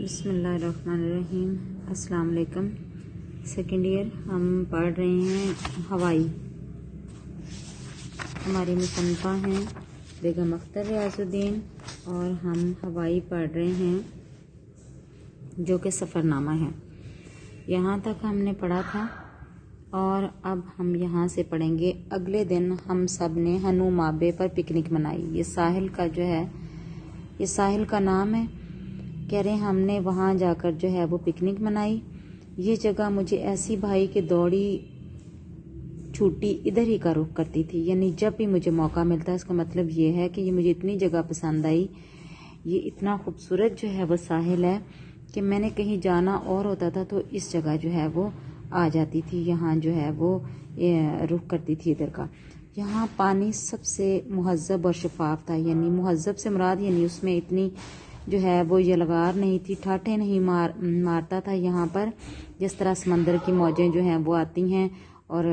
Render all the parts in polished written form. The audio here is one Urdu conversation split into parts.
بسم اللہ الرحمن الرحیم۔ السلام علیکم۔ سیکنڈ ایئر ہم پڑھ رہے ہیں ہوائی۔ ہماری مصنفہ ہیں بیگم اختر ریاض الدین اور ہم ہوائی پڑھ رہے ہیں جو کہ سفر نامہ ہے۔ یہاں تک ہم نے پڑھا تھا اور اب ہم یہاں سے پڑھیں گے۔ اگلے دن ہم سب نے ہنو مابے پر پکنک منائی۔ یہ ساحل کا جو ہے یہ ساحل کا نام ہے۔ کہہ رہے ہیں ہم نے وہاں جا کر جو ہے وہ پکنک منائی۔ یہ جگہ مجھے ایسی بھائی کہ دوڑی چھوٹی ادھر ہی کا رخ کرتی تھی، یعنی جب بھی مجھے موقع ملتا ہے، اس کا مطلب یہ ہے کہ یہ مجھے اتنی جگہ پسند آئی، یہ اتنا خوبصورت جو ہے وہ ساحل ہے کہ میں نے کہیں جانا اور ہوتا تھا تو اس جگہ جو ہے وہ آ جاتی تھی، یہاں جو ہے وہ رخ کرتی تھی ادھر کا۔ یہاں پانی سب سے مہذب اور شفاف تھا، یعنی مہذب سے مراد یعنی اس میں اتنی جو ہے وہ یلغار نہیں تھی، ٹھاٹھے نہیں مارتا تھا یہاں پر، جس طرح سمندر کی موجیں جو ہیں وہ آتی ہیں اور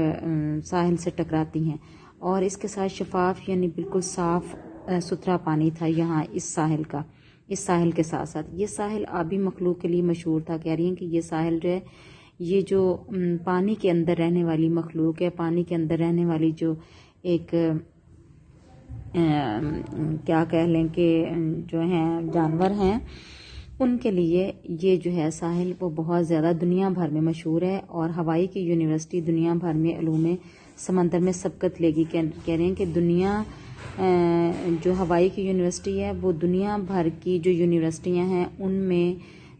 ساحل سے ٹکراتی ہیں، اور اس کے ساتھ شفاف یعنی بالکل صاف ستھرا پانی تھا یہاں اس ساحل کے ساتھ ساتھ۔ یہ ساحل آبی مخلوق کے لیے مشہور تھا۔ کہہ رہی ہیں کہ یہ ساحل جو ہے یہ جو پانی کے اندر رہنے والی مخلوق ہے، پانی کے اندر رہنے والی جو ایک کیا کہہ لیں کہ جو ہیں جانور ہیں، ان کے لیے یہ جو ہے ساحل وہ بہت زیادہ دنیا بھر میں مشہور ہے، اور ہوائی کی یونیورسٹی دنیا بھر میں علوم سمندر میں سبقت لے گی۔ کہہ رہے ہیں کہ دنیا جو ہوائی کی یونیورسٹی ہے وہ دنیا بھر کی جو یونیورسٹیاں ہیں ان میں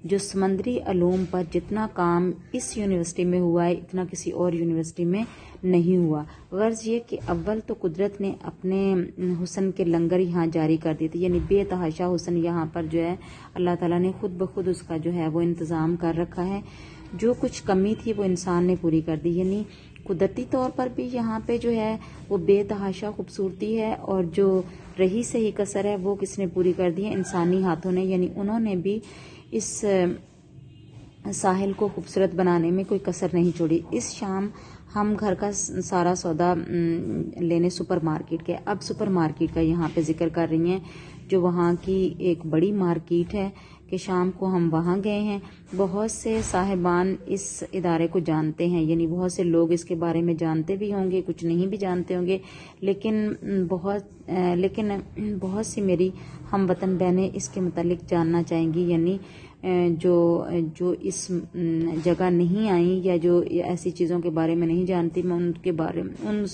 جو سمندری علوم پر جتنا کام اس یونیورسٹی میں ہوا ہے اتنا کسی اور یونیورسٹی میں نہیں ہوا۔ غرض یہ کہ اول تو قدرت نے اپنے حسن کے لنگر یہاں جاری کر دیے تھے، یعنی بے تحاشا حسن یہاں پر جو ہے اللہ تعالیٰ نے خود بخود اس کا جو ہے وہ انتظام کر رکھا ہے۔ جو کچھ کمی تھی وہ انسان نے پوری کر دی، یعنی قدرتی طور پر بھی یہاں پہ جو ہے وہ بے تحاشا خوبصورتی ہے، اور جو رہی سہی کسر ہے وہ کس نے پوری کر دی ہے؟ انسانی ہاتھوں نے، یعنی انہوں نے بھی اس ساحل کو خوبصورت بنانے میں کوئی کسر نہیں چھوڑی۔ اس شام ہم گھر کا سارا سودا لینے سپر مارکیٹ کے، اب سپر مارکیٹ کا یہاں پہ ذکر کر رہی ہیں جو وہاں کی ایک بڑی مارکیٹ ہے، کہ شام کو ہم وہاں گئے ہیں۔ بہت سے صاحبان اس ادارے کو جانتے ہیں، یعنی بہت سے لوگ اس کے بارے میں جانتے بھی ہوں گے، کچھ نہیں بھی جانتے ہوں گے، لیکن بہت سی میری ہم وطن بہنیں اس کے متعلق جاننا چاہیں گی، یعنی جو اس جگہ نہیں آئیں یا جو ایسی چیزوں کے بارے میں نہیں جانتی، میں ان کے بارے میں ان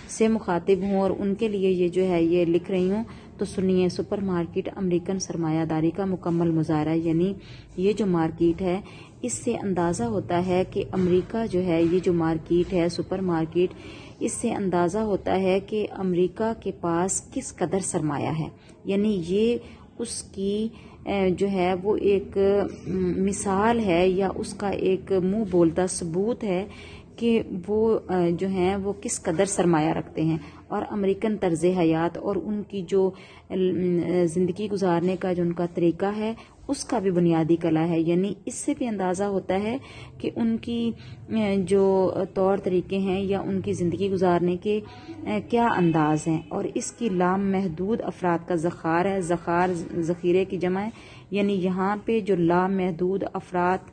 سے مخاطب ہوں اور ان کے لیے یہ جو ہے یہ لکھ رہی ہوں۔ تو سنیے، سپر مارکیٹ امریکن سرمایہ داری کا مکمل مظاہرہ، یعنی یہ جو مارکیٹ ہے اس سے اندازہ ہوتا ہے کہ امریکہ جو ہے، یہ جو مارکیٹ ہے سپر مارکیٹ، اس سے اندازہ ہوتا ہے کہ امریکہ کے پاس کس قدر سرمایہ ہے، یعنی یہ اس کی جو ہے وہ ایک مثال ہے یا اس کا ایک منہ بولتا ثبوت ہے کہ وہ جو ہیں وہ کس قدر سرمایہ رکھتے ہیں، اور امریکن طرز حیات اور ان کی جو زندگی گزارنے کا جو ان کا طریقہ ہے اس کا بھی بنیادی کلا ہے، یعنی اس سے بھی اندازہ ہوتا ہے کہ ان کی جو طور طریقے ہیں یا ان کی زندگی گزارنے کے کیا انداز ہیں، اور اس کی لام محدود افراد کا ذخار ہے، ذخیرے کی جمع ہے، یعنی یہاں پہ جو لام محدود افراد،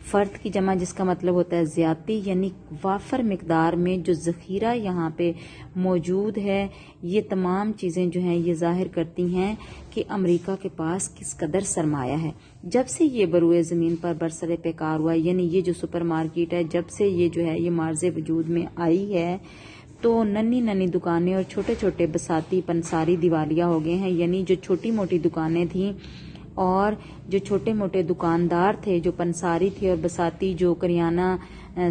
فرد کی جمع جس کا مطلب ہوتا ہے زیادتی، یعنی وافر مقدار میں جو ذخیرہ یہاں پہ موجود ہے، یہ تمام چیزیں جو ہیں یہ ظاہر کرتی ہیں کہ امریکہ کے پاس کس قدر سرمایہ ہے۔ جب سے یہ بروئے زمین پر برسر پیکار ہوا، یعنی یہ جو سپر مارکیٹ ہے جب سے یہ جو ہے یہ مارز وجود میں آئی ہے، تو ننھی دکانیں اور چھوٹے چھوٹے بساتی پنساری دیوالیہ ہو گئے ہیں، یعنی جو چھوٹی موٹی دکانیں تھیں اور جو چھوٹے موٹے دکاندار تھے، جو پنساری تھے اور بساتی جو کریانہ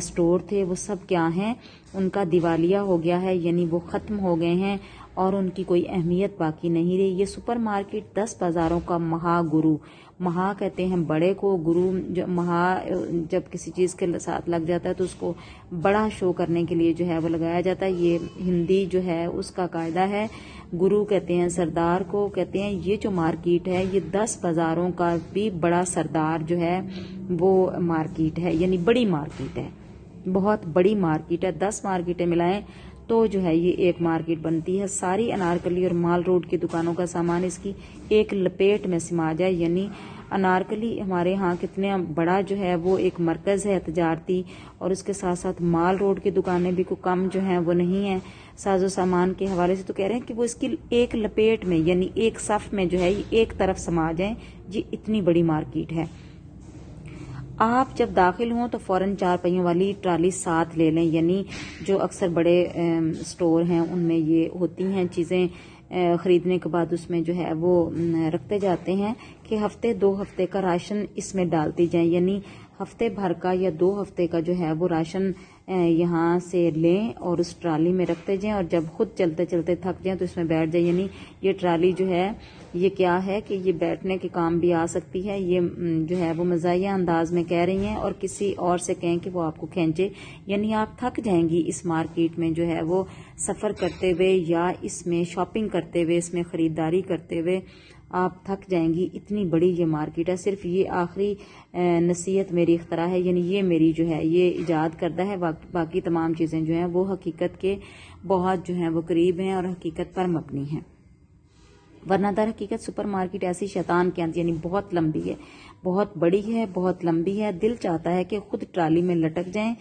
سٹور تھے، وہ سب کیا ہیں، ان کا دیوالیہ ہو گیا ہے، یعنی وہ ختم ہو گئے ہیں اور ان کی کوئی اہمیت باقی نہیں رہی۔ یہ سپر مارکیٹ 10 بازاروں کا مہا گرو، مہا کہتے ہیں بڑے کو، گرو مہا جب کسی چیز کے ساتھ لگ جاتا ہے تو اس کو بڑا شو کرنے کے لیے جو ہے وہ لگایا جاتا ہے، یہ ہندی جو ہے اس کا قاعدہ ہے، گرو کہتے ہیں سردار کو کہتے ہیں۔ یہ جو مارکیٹ ہے یہ 10 بازاروں کا بھی بڑا سردار جو ہے وہ مارکیٹ ہے، یعنی بڑی مارکیٹ ہے، بہت بڑی مارکیٹ ہے۔ 10 مارکیٹیں ملائیں تو جو ہے یہ ایک مارکیٹ بنتی ہے۔ ساری انارکلی اور مال روڈ کی دکانوں کا سامان اس کی ایک لپیٹ میں سما جائے، یعنی انارکلی ہمارے ہاں کتنا بڑا جو ہے وہ ایک مرکز ہے تجارتی، اور اس کے ساتھ ساتھ مال روڈ کی دکانیں بھی کوئی کم جو ہیں وہ نہیں ہیں ساز و سامان کے حوالے سے. تو کہہ رہے ہیں کہ وہ اس کی ایک لپیٹ میں یعنی ایک صف میں جو ہے ایک طرف سما جائیں. جی اتنی بڑی مارکیٹ ہے. آپ جب داخل ہوں تو فوراً 4 پہیوں والی ٹرالی ساتھ لے لیں، یعنی جو اکثر بڑے سٹور ہیں ان میں یہ ہوتی ہیں چیزیں خریدنے کے بعد اس میں جو ہے وہ رکھتے جاتے ہیں کہ ہفتے 2 ہفتے کا راشن اس میں ڈالتی جائیں، یعنی ہفتے بھر کا یا 2 ہفتے کا جو ہے وہ راشن یہاں سے لیں اور اس ٹرالی میں رکھتے جائیں، اور جب خود چلتے چلتے تھک جائیں تو اس میں بیٹھ جائیں. یعنی یہ ٹرالی جو ہے یہ کیا ہے کہ یہ بیٹھنے کے کام بھی آ سکتی ہے. یہ جو ہے وہ مزاحیہ انداز میں کہہ رہی ہیں، اور کسی اور سے کہیں کہ وہ آپ کو کھینچے. یعنی آپ تھک جائیں گی اس مارکیٹ میں جو ہے وہ سفر کرتے ہوئے یا اس میں شاپنگ کرتے ہوئے، اس میں خریداری کرتے ہوئے آپ تھک جائیں گی. اتنی بڑی یہ مارکیٹ ہے. صرف یہ آخری نصیحت میری اختراع ہے، یعنی یہ میری جو ہے یہ ایجاد کردہ ہے. باقی تمام چیزیں جو ہیں وہ حقیقت کے بہت جو ہیں وہ قریب ہیں اور حقیقت پر مبنی ہیں. ورنہ در حقیقت سپر مارکیٹ ایسی شیطان کے یعنی بہت لمبی ہے، بہت بڑی ہے، بہت لمبی ہے. دل چاہتا ہے کہ خود ٹرالی میں لٹک جائیں،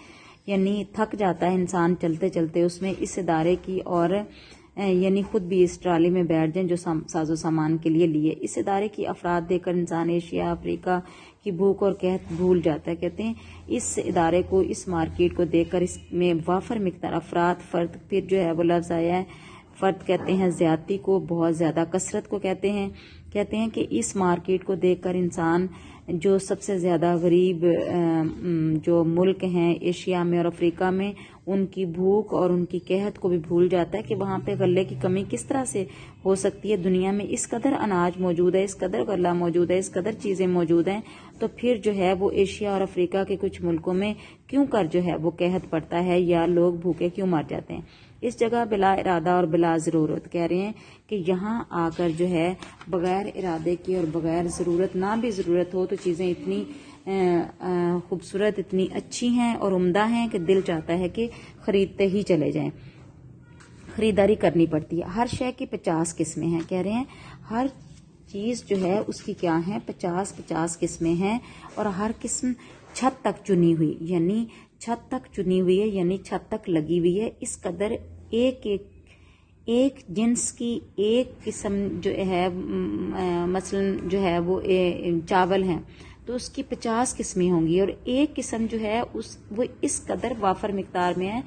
یعنی تھک جاتا ہے انسان چلتے چلتے اس میں اس ادارے کی، اور یعنی خود بھی اس ٹرالی میں بیٹھ جائیں جو ساز و سامان کے لیے. اس ادارے کی افراد دیکھ کر انسان ایشیا افریقہ کی بھوک اور قحط بھول جاتا ہے. کہتے ہیں اس ادارے کو، اس مارکیٹ کو دیکھ کر اس میں وافر مقدار افراد فرد، پھر جو ہے وہ لفظ آیا ہے فرد کہتے ہیں زیادتی کو، بہت زیادہ کثرت کو کہتے ہیں کہ اس مارکیٹ کو دیکھ کر انسان جو سب سے زیادہ غریب جو ملک ہیں ایشیا میں اور افریقہ میں، ان کی بھوک اور ان کی قحط کو بھی بھول جاتا ہے کہ وہاں پہ غلے کی کمی کس طرح سے ہو سکتی ہے. دنیا میں اس قدر اناج موجود ہے، اس قدر غلہ موجود ہے، اس قدر چیزیں موجود ہیں، تو پھر جو ہے وہ ایشیا اور افریقہ کے کچھ ملکوں میں کیوں کر جو ہے وہ قحط پڑتا ہے یا لوگ بھوکے کیوں مر جاتے ہیں. اس جگہ بلا ارادہ اور بلا ضرورت کہہ رہے ہیں کہ یہاں آ کر جو ہے بغیر ارادے کی اور بغیر ضرورت، نہ بھی ضرورت ہو تو چیزیں اتنی خوبصورت، اتنی اچھی ہیں اور عمدہ ہیں کہ دل چاہتا ہے کہ خریدتے ہی چلے جائیں. خریداری کرنی پڑتی ہے. ہر شے کی 50 قسمیں ہیں. کہہ رہے ہیں ہر چیز جو ہے اس کی کیا ہے 50 قسمیں ہیں، اور ہر قسم چھت تک چنی ہوئی، یعنی چھت تک چنی ہوئی ہے، یعنی چھت تک لگی ہوئی ہے. اس قدر ایک جنس کی ایک قسم جو ہے مثلا جو ہے وہ چاول ہیں تو اس کی 50 قسمیں ہوں گی، اور ایک قسم جو ہے وہ اس قدر وافر مقدار میں ہے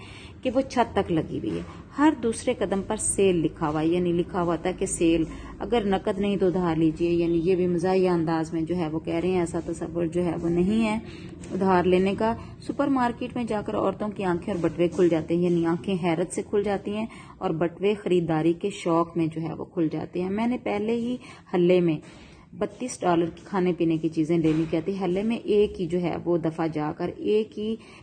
کہ وہ چھت تک لگی ہوئی ہے. ہر دوسرے قدم پر سیل لکھا ہوا ہے، یعنی لکھا ہوا تھا کہ سیل، اگر نقد نہیں تو ادھار لیجئے. یعنی یہ بھی مزاحیہ انداز میں جو ہے وہ کہہ رہے ہیں ایسا تصور جو ہے وہ نہیں ہے ادھار لینے کا. سپر مارکیٹ میں جا کر عورتوں کی آنکھیں اور بٹوے کھل جاتے ہیں، یعنی آنکھیں حیرت سے کھل جاتی ہیں اور بٹوے خریداری کے شوق میں جو ہے وہ کھل جاتے ہیں. میں نے پہلے ہی حلے میں $32 کی کھانے پینے کی چیزیں لینی کہتی. حلے میں ایک ہی جو ہے وہ دفعہ جا کر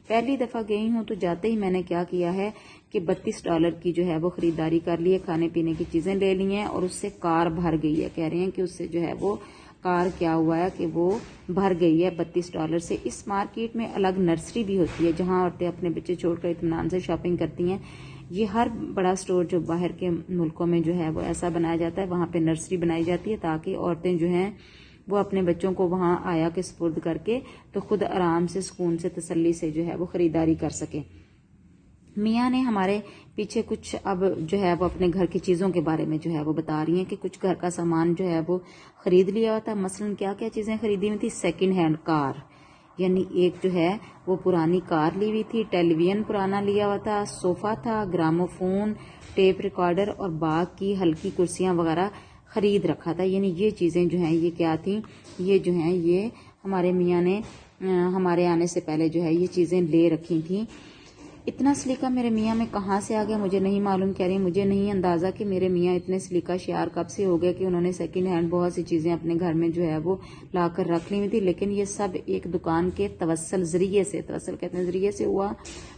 پہلی دفعہ گئی ہوں تو جاتے ہی میں نے کیا کیا ہے کہ $32 کی جو ہے وہ خریداری کر لی ہے، کھانے پینے کی چیزیں لے لی ہیں، اور اس سے کار بھر گئی ہے. کہہ رہے ہیں کہ اس سے جو ہے وہ کار کیا ہوا ہے کہ وہ بھر گئی ہے $32 سے. اس مارکیٹ میں الگ نرسری بھی ہوتی ہے جہاں عورتیں اپنے بچے چھوڑ کر اطمینان سے شاپنگ کرتی ہیں. یہ ہر بڑا سٹور جو باہر کے ملکوں میں جو ہے وہ ایسا بنایا جاتا ہے، وہاں پہ نرسری بنائی جاتی ہے تاکہ عورتیں جو ہیں وہ اپنے بچوں کو وہاں آیا کے سپرد کر کے تو خود آرام سے سکون سے تسلی سے جو ہے وہ خریداری کر سکیں. میاں نے ہمارے پیچھے کچھ اب جو ہے وہ اپنے گھر کی چیزوں کے بارے میں جو ہے وہ بتا رہی ہیں کہ کچھ گھر کا سامان جو ہے وہ خرید لیا ہوا تھا. مثلا کیا کیا چیزیں خریدی ہوئی تھی؟ سیکنڈ ہینڈ کار، یعنی ایک جو ہے وہ پرانی کار لی ہوئی تھی، ٹیلی ویژن پرانا لیا ہوا تھا، صوفہ تھا، گراموفون، ٹیپ ریکارڈر اور باغ کی ہلکی کرسیاں وغیرہ خرید رکھا تھا. یعنی یہ چیزیں جو ہیں یہ کیا تھیں، یہ جو ہیں یہ ہمارے میاں نے ہمارے آنے سے پہلے جو ہے یہ چیزیں لے رکھی تھیں. اتنا سلیقہ میرے میاں میں کہاں سے آ گیا مجھے نہیں معلوم. کہہ رہی ہیں مجھے نہیں اندازہ کہ میرے میاں اتنے سلیقہ شیار کب سے ہو گئے کہ انہوں نے سیکنڈ ہینڈ بہت سی چیزیں اپنے گھر میں جو ہے وہ لا کر رکھ لی ہوئی تھی. لیکن یہ سب ایک دکان کے توسل کہتے ہیں ذریعے سے ہوا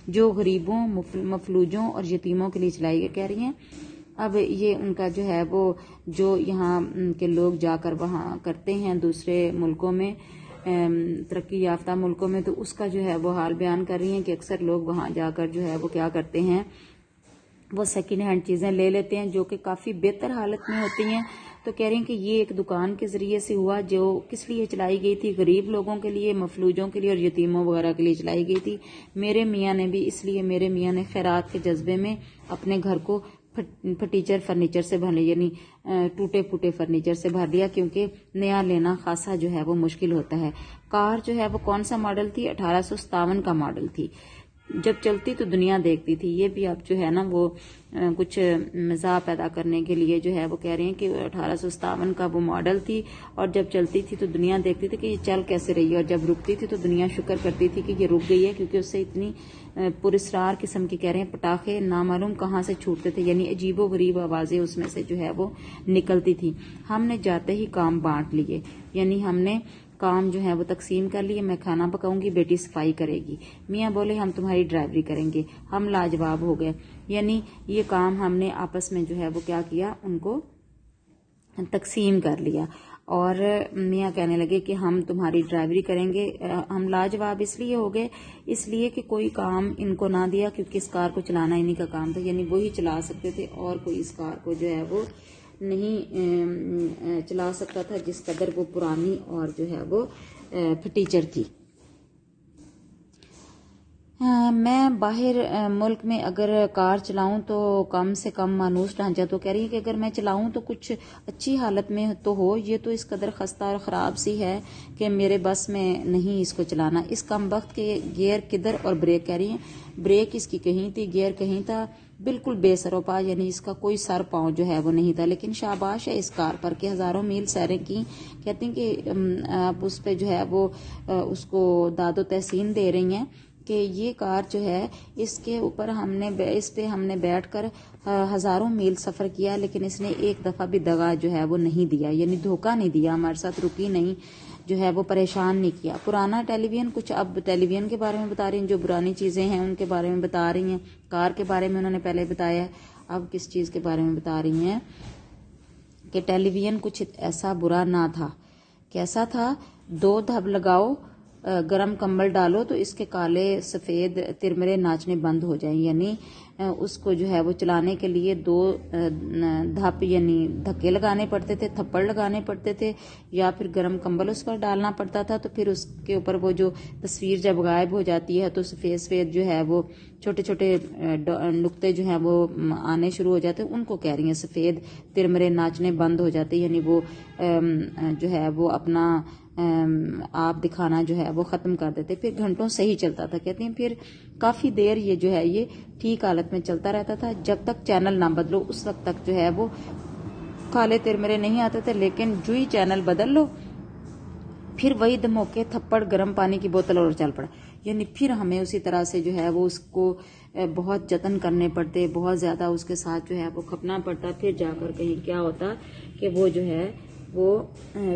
جو غریبوں، مفلوجوں اور یتیموں کے لیے چلائی گئی. کہہ رہی ہیں اب یہ ان کا جو ہے وہ جو یہاں کے لوگ جا کر وہاں کرتے ہیں دوسرے ملکوں میں، ترقی یافتہ ملکوں میں، تو اس کا جو ہے وہ حال بیان کر رہی ہیں کہ اکثر لوگ وہاں جا کر جو ہے وہ کیا کرتے ہیں، وہ سیکنڈ ہینڈ چیزیں لے لیتے ہیں جو کہ کافی بہتر حالت میں ہوتی ہیں. تو کہہ رہی ہیں کہ یہ ایک دکان کے ذریعے سے ہوا جو کس لیے چلائی گئی تھی، غریب لوگوں کے لیے، مفلوجوں کے لیے اور یتیموں وغیرہ کے لیے چلائی گئی تھی۔ میرے میاں نے بھی اس لیے میرے میاں نے خیرات کے جذبے میں اپنے گھر کو پھٹیچر فرنیچر سے بھر لیا، یعنی ٹوٹے پھوٹے فرنیچر سے بھر لیا، کیونکہ نیا لینا خاصا جو ہے وہ مشکل ہوتا ہے۔ کار جو ہے وہ کون سا ماڈل تھی؟ 1857 کا ماڈل تھی۔ جب چلتی تو دنیا دیکھتی تھی۔ یہ بھی اب جو ہے نا وہ کچھ مزاح پیدا کرنے کے لیے جو ہے وہ کہہ رہے ہیں کہ 1857 کا وہ ماڈل تھی، اور جب چلتی تھی تو دنیا دیکھتی تھی کہ یہ چل کیسے رہی ہے، اور جب رکتی تھی تو دنیا شکر کرتی تھی کہ یہ رک گئی ہے، کیونکہ اس سے اتنی پراسرار قسم کی کہہ رہے ہیں پٹاخے نامعلوم کہاں سے چھوٹتے تھے، یعنی عجیب و غریب آوازیں اس میں سے جو ہے وہ نکلتی تھی۔ ہم نے جاتے ہی کام بانٹ لیے، یعنی ہم نے کام جو ہے وہ تقسیم کر لیے۔ میں کھانا پکاؤں گی، بیٹی صفائی کرے گی، میاں بولے ہم تمہاری ڈرائیوری کریں گے۔ ہم لاجواب ہو گئے، یعنی یہ کام ہم نے آپس میں جو ہے وہ کیا کیا، ان کو تقسیم کر لیا۔ اور میاں کہنے لگے کہ ہم تمہاری ڈرائیوری کریں گے۔ ہم لاجواب اس لیے ہو گئے، اس لیے کہ کوئی کام ان کو نہ دیا، کیونکہ اس کار کو چلانا انہی کا کام تھا، یعنی وہی چلا سکتے تھے، اور کوئی اس کار کو جو ہے وہ نہیں چلا سکتا تھا، جس قدر وہ پرانی اور جو ہے وہ پھٹیچر تھی۔ میں باہر ملک میں اگر کار چلاؤں تو کم سے کم مانوس ڈھانچہ، تو کہہ رہی ہے کہ اگر میں چلاؤں تو کچھ اچھی حالت میں تو ہو، یہ تو اس قدر خستہ اور خراب سی ہے کہ میرے بس میں نہیں اس کو چلانا۔ اس کم وقت کے گیئر کدھر اور بریک، کہہ رہی ہیں بریک اس کی کہیں تھی، گیئر کہیں تھا، بالکل بے سر و پا، یعنی اس کا کوئی سر پاؤں جو ہے وہ نہیں تھا۔ لیکن شاباش ہے اس کار پر کہ ہزاروں میل سیریں کی۔ کہتی ہیں کہ آپ اس پہ جو ہے وہ اس کو داد و تحسین دے رہی ہیں کہ یہ کار جو ہے اس کے اوپر اس پہ ہم نے بیٹھ کر ہزاروں میل سفر کیا، لیکن اس نے ایک دفعہ بھی دغا جو ہے وہ نہیں دیا، یعنی دھوکہ نہیں دیا، ہمارے ساتھ رکی نہیں، جو ہے وہ پریشان نہیں کیا۔ پرانا ٹیلی ویژن، کچھ اب ٹیلی ویژن کے بارے میں بتا رہی ہیں، جو پرانی چیزیں ہیں ان کے بارے میں بتا رہی ہیں۔ کار کے بارے میں انہوں نے پہلے بتایا، اب کس چیز کے بارے میں بتا رہی ہیں کہ ٹیلی ویژن کچھ ایسا برا نہ تھا۔ کیسا تھا؟ 2 دھب لگاؤ، گرم کمبل ڈالو تو اس کے کالے سفید ترمرے ناچنے بند ہو جائیں، یعنی اس کو جو ہے وہ چلانے کے لیے 2 دھپ یعنی دھکے لگانے پڑتے تھے، تھپڑ لگانے پڑتے تھے، یا پھر گرم کمبل اس پر ڈالنا پڑتا تھا، تو پھر اس کے اوپر وہ جو تصویر جب غائب ہو جاتی ہے تو سفید سفید جو ہے وہ چھوٹے چھوٹے نقطے جو ہیں وہ آنے شروع ہو جاتے ہیں، ان کو کہہ رہی ہیں سفید ترمرے ناچنے بند ہو جاتے، یعنی وہ جو ہے وہ اپنا آپ دکھانا جو ہے وہ ختم کر دیتے۔ پھر گھنٹوں صحیح چلتا تھا، کہتے ہیں پھر کافی دیر یہ جو ہے یہ ٹھیک حالت میں چلتا رہتا تھا، جب تک چینل نہ بدلو اس وقت تک جو ہے وہ کالے ترمرے نہیں آتے تھے، لیکن جو ہی چینل بدل لو پھر وہی دھموکے، تھپڑ، گرم پانی کی بوتل اور چل پڑا، یعنی پھر ہمیں اسی طرح سے جو ہے وہ اس کو بہت جتن کرنے پڑتے، بہت زیادہ اس کے ساتھ جو ہے وہ کھپنا پڑتا، پھر جا کر کہیں کیا ہوتا کہ وہ جو ہے وہ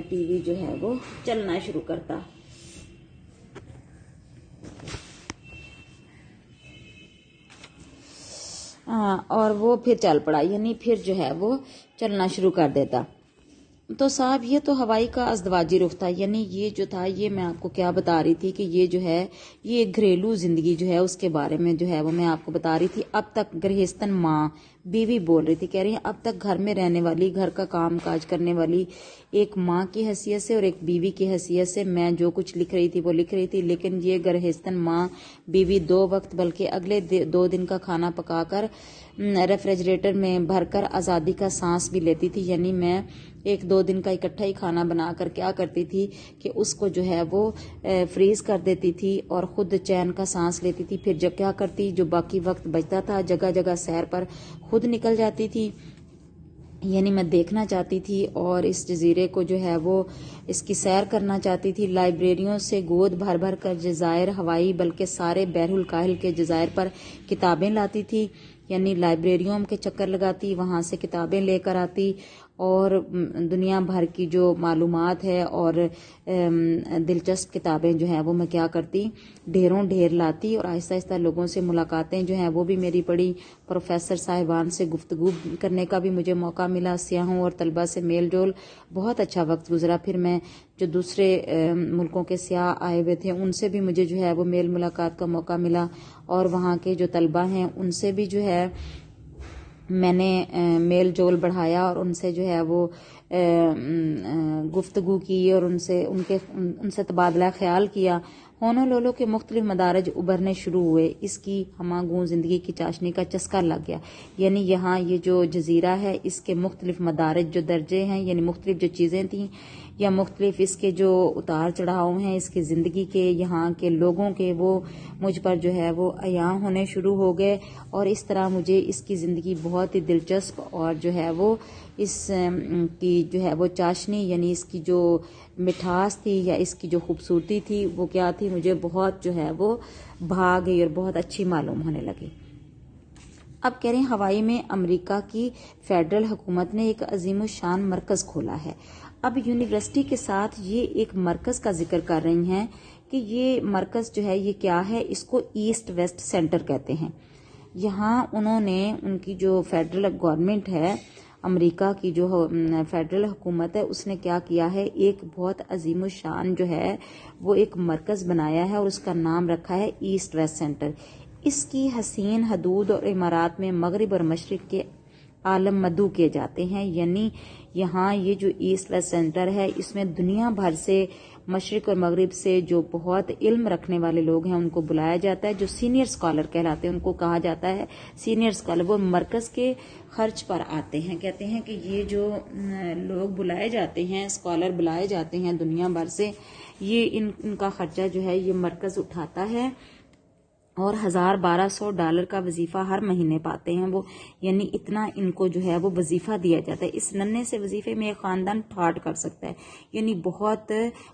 ٹی وی جو ہے وہ چلنا شروع کرتا۔ اور وہ پھر چل پڑا، یعنی پھر جو ہے وہ چلنا شروع کر دیتا۔ تو صاحب یہ تو ہوائی کا ازدواجی رخ تھا، یعنی یہ جو تھا یہ میں آپ کو کیا بتا رہی تھی کہ یہ جو ہے یہ گھریلو زندگی جو ہے اس کے بارے میں جو ہے وہ میں آپ کو بتا رہی تھی۔ اب تک گرہستن ماں بیوی بول رہی تھی، کہہ رہی ہیں اب تک گھر میں رہنے والی، گھر کا کام کاج کرنے والی ایک ماں کی حیثیت سے اور ایک بیوی کی حیثیت سے میں جو کچھ لکھ رہی تھی وہ لکھ رہی تھی، لیکن یہ گرہستن ماں بیوی 2 وقت بلکہ اگلے 2 دن کا کھانا پکا کر ریفریجریٹر میں بھر کر آزادی کا سانس بھی لیتی تھی، یعنی میں 1-2 دن کا اکٹھا ہی کھانا بنا کر کیا کرتی تھی کہ اس کو جو ہے وہ فریز کر دیتی تھی اور خود چین کا سانس لیتی تھی۔ پھر جب کیا کرتی، جو باقی وقت بچتا تھا جگہ جگہ سیر پر خود نکل جاتی تھی، یعنی میں دیکھنا چاہتی تھی اور اس جزیرے کو جو ہے وہ اس کی سیر کرنا چاہتی تھی۔ لائبریریوں سے گود بھر بھر کر جزائر ہوائی بلکہ سارے بحر الکاہل کے جزائر پر کتابیں لاتی تھی، یعنی لائبریریوں کے چکر لگاتی، وہاں سے کتابیں لے کر آتی اور دنیا بھر کی جو معلومات ہے اور دلچسپ کتابیں جو ہیں وہ میں کیا کرتی، ڈھیروں ڈھیر لاتی، اور آہستہ آہستہ لوگوں سے ملاقاتیں جو ہیں وہ بھی میری پڑی، پروفیسر صاحبان سے گفتگو کرنے کا بھی مجھے موقع ملا، سیاحوں اور طلبہ سے میل جول، بہت اچھا وقت گزرا۔ پھر میں جو دوسرے ملکوں کے سیاح آئے ہوئے تھے ان سے بھی مجھے جو ہے وہ میل ملاقات کا موقع ملا، اور وہاں کے جو طلبہ ہیں ان سے بھی جو ہے میں نے میل جول بڑھایا اور ان سے جو ہے وہ گفتگو کی اور ان سے تبادلہ خیال کیا۔ ہونولولو کے مختلف مدارج ابھرنے شروع ہوئے، اس کی ہمہ گوں زندگی کی چاشنی کا چسکا لگ گیا۔ یعنی یہاں یہ جو جزیرہ ہے اس کے مختلف مدارج جو درجے ہیں، یعنی مختلف جو چیزیں تھیں یا مختلف اس کے جو اتار چڑھاؤ ہیں اس کی زندگی کے، یہاں کے لوگوں کے، وہ مجھ پر جو ہے وہ عیاں ہونے شروع ہو گئے، اور اس طرح مجھے اس کی زندگی بہت ہی دلچسپ اور جو ہے وہ اس کی جو ہے وہ چاشنی، یعنی اس کی جو مٹھاس تھی یا اس کی جو خوبصورتی تھی وہ کیا تھی، مجھے بہت جو ہے وہ بھا گئی اور بہت اچھی معلوم ہونے لگی۔ اب کہہ رہے ہیں ہوائی میں امریکہ کی فیڈرل حکومت نے ایک عظیم الشان مرکز کھولا ہے۔ اب یونیورسٹی کے ساتھ یہ ایک مرکز کا ذکر کر رہی ہیں کہ یہ مرکز جو ہے یہ کیا ہے، اس کو ایسٹ ویسٹ سینٹر کہتے ہیں۔ یہاں انہوں نے ان کی جو فیڈرل گورنمنٹ ہے، امریکہ کی جو فیڈرل حکومت ہے، اس نے کیا کیا ہے، ایک بہت عظیم الشان جو ہے وہ ایک مرکز بنایا ہے اور اس کا نام رکھا ہے ایسٹ ویسٹ سینٹر۔ اس کی حسین حدود اور عمارات میں مغرب اور مشرق کے عالم مدعو کیے جاتے ہیں۔ یعنی یہاں یہ جو ایسٹ ویسٹ سینٹر ہے اس میں دنیا بھر سے، مشرق اور مغرب سے جو بہت علم رکھنے والے لوگ ہیں ان کو بلایا جاتا ہے، جو سینئر اسکالر کہلاتے ہیں ان کو کہا جاتا ہے سینئر اسکالر۔ وہ مرکز کے خرچ پر آتے ہیں۔ کہتے ہیں کہ یہ جو لوگ بلائے جاتے ہیں، اسکالر بلائے جاتے ہیں دنیا بھر سے، یہ ان کا خرچہ جو ہے یہ مرکز اٹھاتا ہے، اور $1200 کا وظیفہ ہر مہینے پاتے ہیں وہ، یعنی اتنا ان کو جو ہے وہ وظیفہ دیا جاتا ہے۔ اس ننھے سے وظیفے میں ایک خاندان ٹھاٹ کر سکتا ہے، یعنی بہت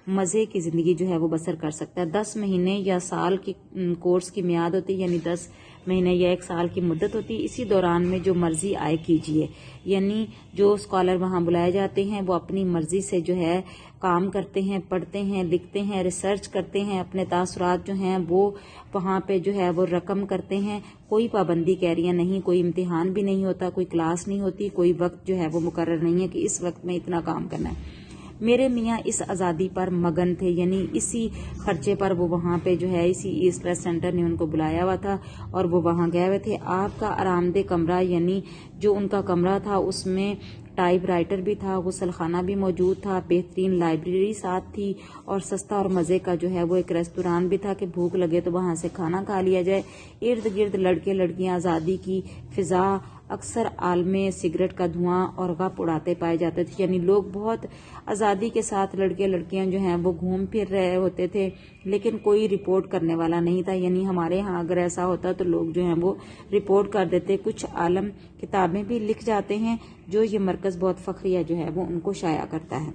مزے کی زندگی جو ہے وہ بسر کر سکتا ہے۔ 10 مہینے یا سال کی کورس کی میعاد ہوتی ہے، یعنی 10 مہینے یا 1 سال کی مدت ہوتی ہے۔ اسی دوران میں جو مرضی آئے کیجیے، یعنی جو اسکالر وہاں بلائے جاتے ہیں وہ اپنی مرضی سے جو ہے کام کرتے ہیں، پڑھتے ہیں، لکھتے ہیں، ریسرچ کرتے ہیں، اپنے تاثرات جو ہیں وہ وہاں پہ جو ہے وہ رقم کرتے ہیں۔ کوئی پابندی کہہ رہی ہے نہیں، کوئی امتحان بھی نہیں ہوتا، کوئی کلاس نہیں ہوتی، کوئی وقت جو ہے وہ مقرر نہیں ہے کہ اس وقت میں اتنا کام کرنا ہے۔ میرے میاں اس آزادی پر مگن تھے، یعنی اسی خرچے پر وہ وہاں پہ جو ہے اسی ایسٹ ویسٹ سینٹر نے ان کو بلایا ہوا تھا اور وہ وہاں گئے ہوئے تھے۔ آپ کا آرام دہ کمرہ، یعنی جو ان کا کمرہ تھا اس میں ٹائپ رائٹر بھی تھا، غسل خانہ بھی موجود تھا، بہترین لائبریری ساتھ تھی، اور سستا اور مزے کا جو ہے وہ ایک ریستوران بھی تھا کہ بھوک لگے تو وہاں سے کھانا کھا لیا جائے۔ ارد گرد لڑکے لڑکیاں، آزادی کی فضا، اکثر عالمیں سگریٹ کا دھواں اور غپ اڑاتے پائے جاتے تھے، یعنی لوگ بہت آزادی کے ساتھ لڑکے لڑکیاں جو ہیں وہ گھوم پھر رہے ہوتے تھے، لیکن کوئی رپورٹ کرنے والا نہیں تھا۔ یعنی ہمارے ہاں اگر ایسا ہوتا تو لوگ جو ہیں وہ رپورٹ کر دیتے۔ کچھ عالم کتابیں بھی لکھ جاتے ہیں جو یہ مرکز بہت فخریہ جو ہے وہ ان کو شائع کرتا ہے۔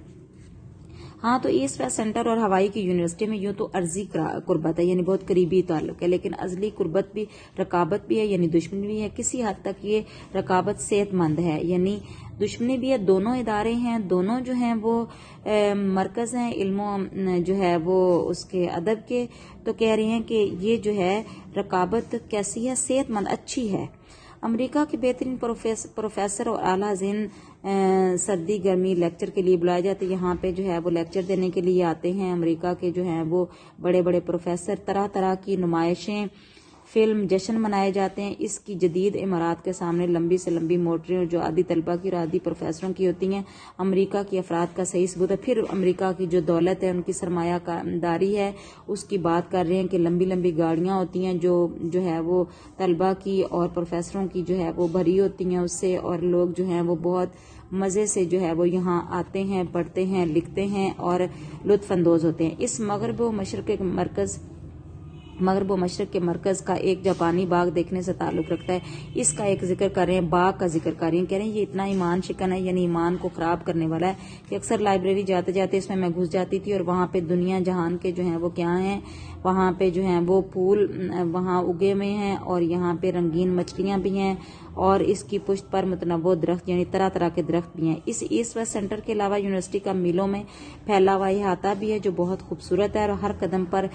ہاں، تو ایسٹ ویسٹ سینٹر اور ہوائی کی یونیورسٹی میں یوں تو عرضی قربت ہے، یعنی بہت قریبی تعلق ہے، لیکن ازلی قربت بھی، رقابت بھی ہے، یعنی دشمنی بھی ہے۔ کسی حد تک یہ رقابت صحت مند ہے، یعنی دشمنی بھی ہے۔ دونوں ادارے ہیں، دونوں جو ہیں وہ مرکز ہیں علم و جو ہے وہ اس کے ادب کے، تو کہہ رہی ہیں کہ یہ جو ہے رقابت کیسی ہے، صحت مند، اچھی ہے۔ امریکہ کے بہترین پروفیسر اور اعلیٰ ذہن سردی گرمی لیکچر کے لیے بلائے جاتے ہیں۔ یہاں پہ جو ہے وہ لیکچر دینے کے لیے آتے ہیں امریکہ کے جو ہیں وہ بڑے بڑے پروفیسر۔ طرح طرح کی نمائشیں، فلم، جشن منائے جاتے ہیں۔ اس کی جدید عمارات کے سامنے لمبی سے لمبی موٹریں جو عادی طلبہ کی اور عادی پروفیسروں کی ہوتی ہیں، امریکہ کی افراد کا صحیح ثبوت ہے۔ پھر امریکہ کی جو دولت ہے، ان کی سرمایہ داری ہے، اس کی بات کر رہے ہیں کہ لمبی لمبی گاڑیاں ہوتی ہیں جو ہے وہ طلبہ کی اور پروفیسروں کی جو ہے وہ بھری ہوتی ہیں اس سے، اور لوگ جو ہیں وہ بہت مزے سے جو ہے وہ یہاں آتے ہیں، پڑھتے ہیں، لکھتے ہیں اور لطف اندوز ہوتے ہیں۔ اس مغرب و مشرق کے مرکز کا ایک جاپانی باغ دیکھنے سے تعلق رکھتا ہے۔ اس کا ایک ذکر کر رہے ہیں، باغ کا ذکر کر رہے ہیں، کہہ رہے ہیں یہ اتنا ایمان شکن ہے، یعنی ایمان کو خراب کرنے والا ہے کہ اکثر لائبریری جاتے جاتے اس میں گھس جاتی تھی، اور وہاں پہ دنیا جہان کے جو ہیں وہ کیا ہیں، وہاں پہ جو ہیں وہ پھول وہاں اگے ہوئے ہیں، اور یہاں پہ رنگین مچھلیاں بھی ہیں، اور اس کی پشت پر متنوع درخت، یعنی طرح طرح کے درخت بھی ہیں۔ اس ایسٹ ویسٹ سینٹر کے علاوہ یونیورسٹی کا میلوں میں پھیلا ہوا احاطہ بھی ہے جو بہت خوبصورت ہے، اور ہر قدم پر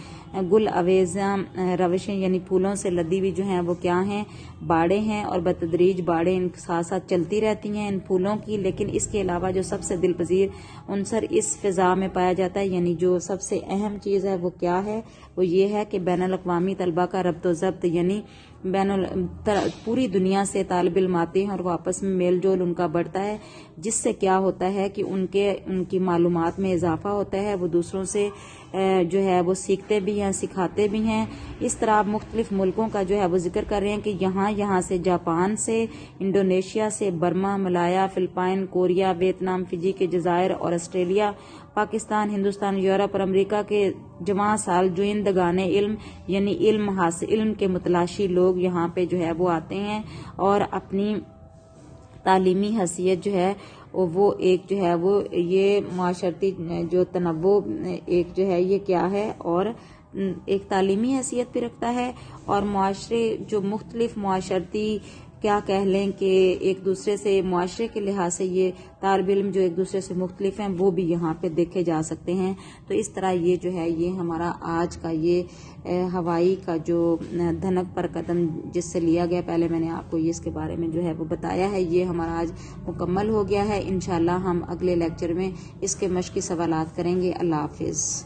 گل آویزاں روشیں، یعنی پھولوں سے لدی ہوئی جو ہیں وہ کیا ہیں، باڑیں ہیں، اور بتدریج باڑیں ان کے ساتھ ساتھ چلتی رہتی ہیں ان پھولوں کی۔ لیکن اس کے علاوہ جو سب سے دل پذیر عنصر اس فضا میں پایا جاتا ہے، یعنی جو سب سے اہم چیز ہے وہ کیا ہے، وہ یہ ہے کہ بین الاقوامی طلبہ کا ربط و ضبط، یعنی پوری دنیا سے طالب علم آتے ہیں اور وہ آپس میں میل جول ان کا بڑھتا ہے، جس سے کیا ہوتا ہے کہ ان کی معلومات میں اضافہ ہوتا ہے، وہ دوسروں سے جو ہے وہ سیکھتے بھی ہیں، سکھاتے بھی ہیں۔ اس طرح آپ مختلف ملکوں کا جو ہے وہ ذکر کر رہے ہیں کہ یہاں سے جاپان سے، انڈونیشیا سے، برما، ملایا، فلپائن، کوریا، ویتنام، فجی کے جزائر اور آسٹریلیا، پاکستان، ہندوستان، یورپ اور امریکہ کے جواں سال جوئندگان علم یعنی علم کے متلاشی لوگ یہاں پہ جو ہے وہ آتے ہیں اور اپنی تعلیمی حیثیت جو ہے وہ ایک جو ہے وہ یہ معاشرتی جو تنوع ایک جو ہے یہ کیا ہے اور ایک تعلیمی حیثیت بھی رکھتا ہے، اور معاشرے جو مختلف معاشرتی کیا کہہ لیں کہ ایک دوسرے سے معاشرے کے لحاظ سے یہ طالب علم جو ایک دوسرے سے مختلف ہیں وہ بھی یہاں پہ دیکھے جا سکتے ہیں۔ تو اس طرح یہ جو ہے یہ ہمارا آج کا یہ ہوائی کا جو دھنک پر قدم جس سے لیا گیا، پہلے میں نے آپ کو یہ اس کے بارے میں جو ہے وہ بتایا ہے، یہ ہمارا آج مکمل ہو گیا ہے۔ انشاءاللہ ہم اگلے لیکچر میں اس کے مشقی سوالات کریں گے۔ اللہ حافظ۔